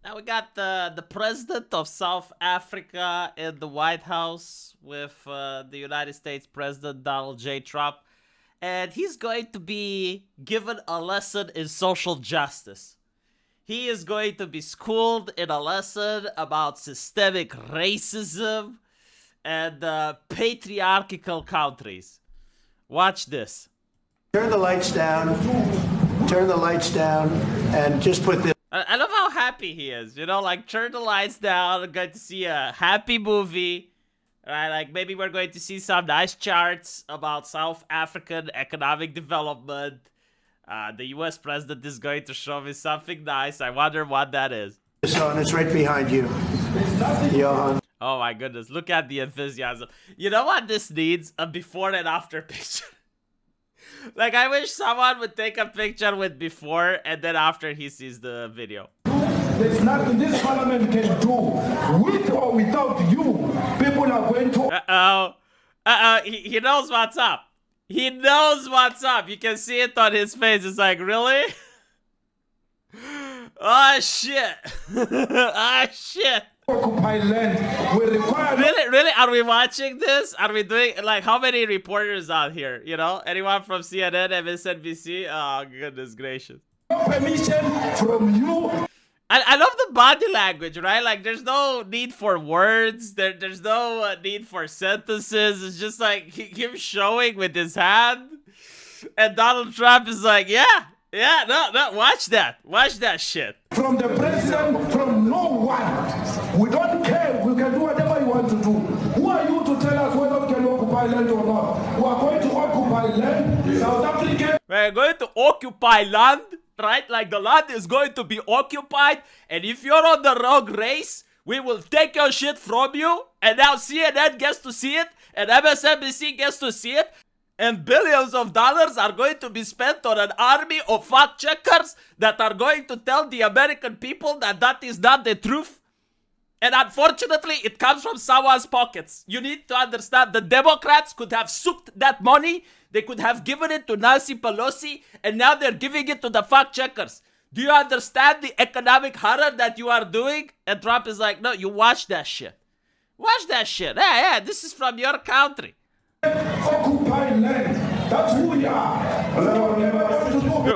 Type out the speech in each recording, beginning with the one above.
Now we got the president of South Africa in the White House with the United States President Donald J. Trump, and he's going to be given a lesson in social justice. He is going to be schooled in a lesson about systemic racism and patriarchal countries. Watch this. Turn the lights down. Turn the lights down, and just put this. I love how happy he is. You know, like turn the lights down. Going to see a happy movie. Right, like maybe we're going to see some nice charts about South African economic development. The U.S. president is going to show me something nice. I wonder what that is. On. It's right behind you, Johan. Oh my goodness, look at the enthusiasm. You know what this needs? A before and after picture. Like, I wish someone would take a picture with before and then after he sees the video. There's nothing this parliament can do. With or without you, people are going to... He knows what's up. He knows what's up. You can see it on his face. It's like, really? Oh, shit. Oh, shit. Occupy land. We require... Really? Are we watching this? Are we doing, like, how many reporters out here? You know? Anyone from CNN, MSNBC? Oh, goodness gracious. Permission from you. I love the body language, right? Like, there's no need for words. There's no need for sentences. It's just like him showing with his hand. And Donald Trump is like, yeah, no, watch that. Watch that shit. From the president, from no one. We don't care. We can do whatever you want to do. Who are you to tell us whether we can occupy land or not? We are going to occupy land. South Africa. We're going to occupy land. Right? Like the land is going to be occupied, and if you're on the wrong race, we will take your shit from you, and now CNN gets to see it, and MSNBC gets to see it, and billions of dollars are going to be spent on an army of fact checkers that are going to tell the American people that that is not the truth. And unfortunately, it comes from someone's pockets. You need to understand the Democrats could have souped that money. They could have given it to Nancy Pelosi, and now they're giving it to the fact checkers. Do you understand the economic horror that you are doing? And Trump is like, no, you watch that shit. Watch that shit. Yeah, this is from your country. Occupy land. That's who we are.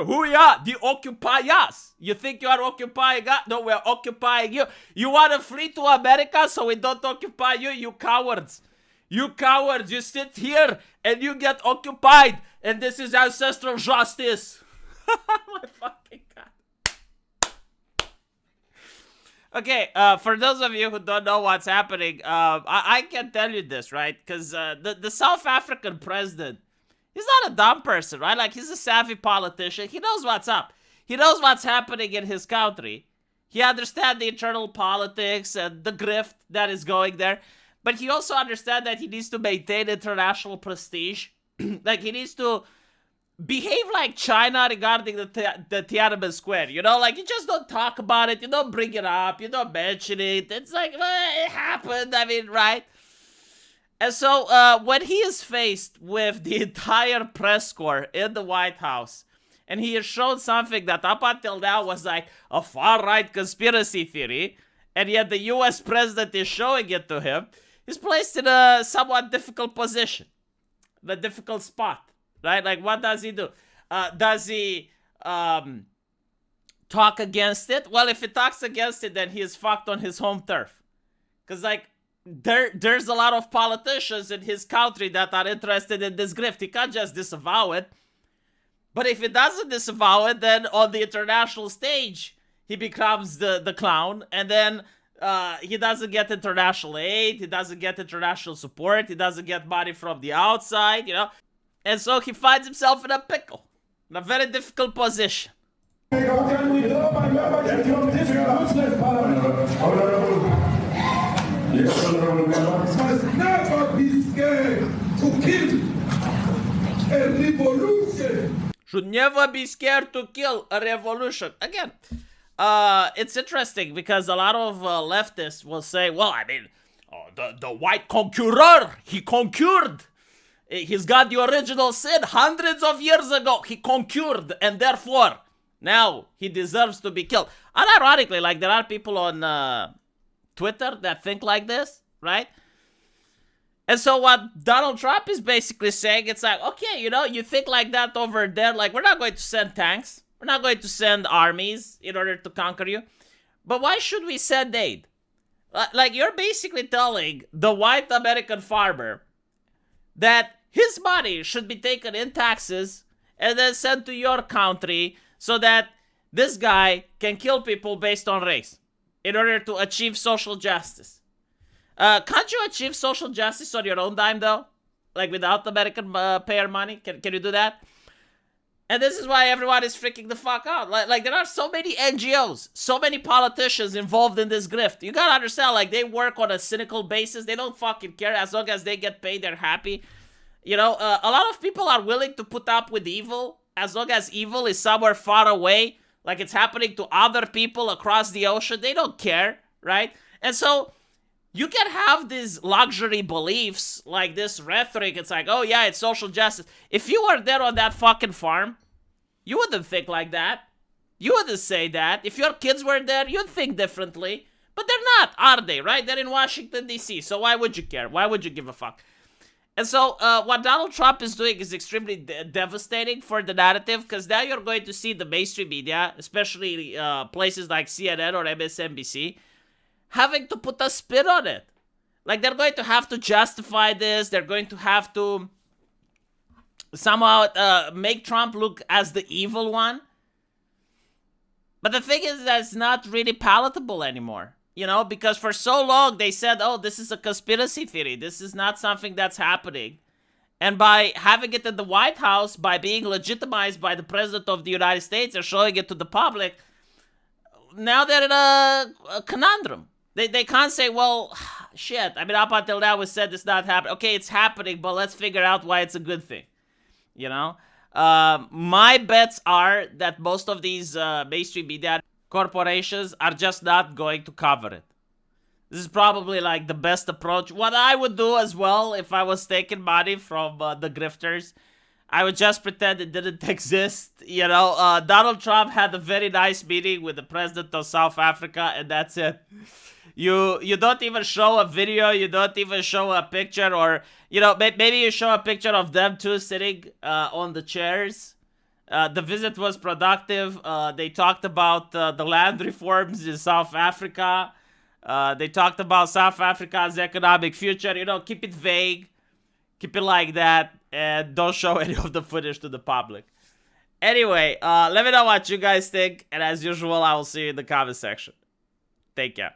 Who we are? The occupiers. You think you are occupying us? No, we're occupying you. You want to flee to America so we don't occupy you? You cowards. You cowards. You sit here and you get occupied. And this is ancestral justice. My fucking God. Okay, for those of you who don't know what's happening, I can tell you this, right? Because the South African president, he's not a dumb person, right? Like, he's a savvy politician. He knows what's up. He knows what's happening in his country. He understands the internal politics and the grift that is going there. But he also understands that he needs to maintain international prestige. Like, he needs to behave like China regarding the Tiananmen Square. You know, like, you just don't talk about it. You don't bring it up. You don't mention it. It's like, it happened. I mean, right? And so, when he is faced with the entire press corps in the White House, and he has shown something that up until now was like a far-right conspiracy theory, and yet the U.S. president is showing it to him, he's placed in a somewhat difficult position. The difficult spot, right? Like, what does he do? Does he talk against it? Well, if he talks against it, then he is fucked on his home turf. Because, like, there's a lot of politicians in his country that are interested in this grift. He can't just disavow it. But if he doesn't disavow it, then on the international stage, he becomes the clown. And then he doesn't get international aid. He doesn't get international support. He doesn't get money from the outside, you know. And so he finds himself in a pickle. In a very difficult position. How can we drop my membership from this useless parliament? Yes, honorable member. Must never be scared to kill a revolution. Should never be scared to kill a revolution. Again, it's interesting because a lot of leftists will say, well, I mean, the white conqueror, he conquered. He's got the original sin hundreds of years ago. He conquered, and therefore, Now he deserves to be killed. Unironically, like there are people on Twitter that think like this, right? And so what Donald Trump is basically saying, it's like, okay, you think like that over there, like we're not going to send tanks. We're not going to send armies in order to conquer you. But why should we send aid? Like you're basically telling the white American farmer that his money should be taken in taxes and then sent to your country so that this guy can kill people based on race in order to achieve social justice. Can't you achieve social justice on your own dime, though? Like without American payer money? Can you do that? And this is why everyone is freaking the fuck out. Like there are so many NGOs, so many politicians involved in this grift. You gotta understand, like they work on a cynical basis. They don't fucking care. As long as they get paid, they're happy. A lot of people are willing to put up with evil as long as evil is somewhere far away, like it's happening to other people across the ocean. They don't care, right? And so you can have these luxury beliefs, like this rhetoric. It's like, oh yeah, it's social justice. If you were there on that fucking farm, you wouldn't think like that. You wouldn't say that. If your kids were there, you'd think differently. But they're not, are they, right? They're in Washington, D.C., so why would you care? Why would you give a fuck? And so what Donald Trump is doing is extremely devastating for the narrative, because now you're going to see the mainstream media, especially places like CNN or MSNBC, having to put a spin on it. Like, they're going to have to justify this. They're going to have to somehow make Trump look as the evil one. But the thing is that it's not really palatable anymore. Because for so long they said, oh, this is a conspiracy theory. This is not something that's happening. And by having it in the White House, by being legitimized by the President of the United States and showing it to the public, now they're in a conundrum. They can't say, well, shit, I mean, up until now we said it's not happening. Okay, it's happening, but let's figure out why it's a good thing. My bets are that most of these mainstream media corporations are just not going to cover it. This is probably like the best approach. What I would do as well if I was taking money from the grifters, I would just pretend it didn't exist. Donald Trump had a very nice meeting with the president of South Africa, and that's it. You don't even show a video, you don't even show a picture, or maybe you show a picture of them two sitting on the chairs. The visit was productive. They talked about the land reforms in South Africa. They talked about South Africa's economic future. Keep it vague. Keep it like that. And don't show any of the footage to the public. Anyway, let me know what you guys think. And as usual, I will see you in the comment section. Take care.